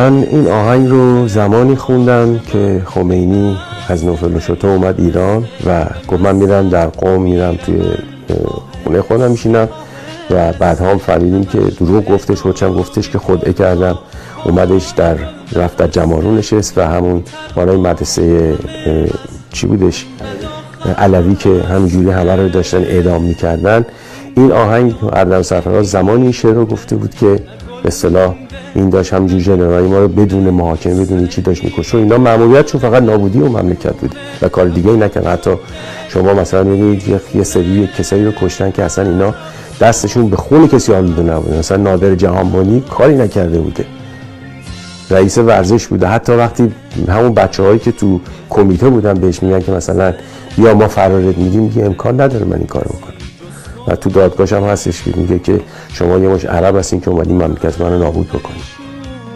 من این آهنگ رو زمانی خوندم که خمینی از نوفل اومد ایران و گفت من میرم در قم، میرم توی خونه خودم میشینم و بعدها هم فهمیدیم که دروغ گفتش، هرچند گفتش که خدعه کردم. اومدش رفت در جمارو نشست و همون بالای مدرسه چی بودش علوی که همینجوری همه رو داشتن اعدام میکردن. این آهنگ اردلان سرفراز زمانی این شعر رو گفته بود که به اصطلاح این داشت همینجوری ژنرالای ما رو بدون محاکمه بدون چی داشت میکشه و اینا ماموریتشون فقط نابودی و مملکت بود و کار دیگه ای نکردن. حتی شما مثلا میبینید یه سری کسایی رو کشتن که اصلا اینا دستشون به خون کسی آلوده نبوده. مثلا نادر جهانبانی کاری نکرده بوده، رئیس ورزش بوده. حتی وقتی همون بچه‌هایی که تو کمیته بودن بهش میگن که مثلا بیا ما فرارت میدیم، میگه امکان نداره من این کارو بکنم. و تو دادگاهش هم هستش که میگه که شما یه مش عرب هستین که اومدین مملکت منو نابود بکنید.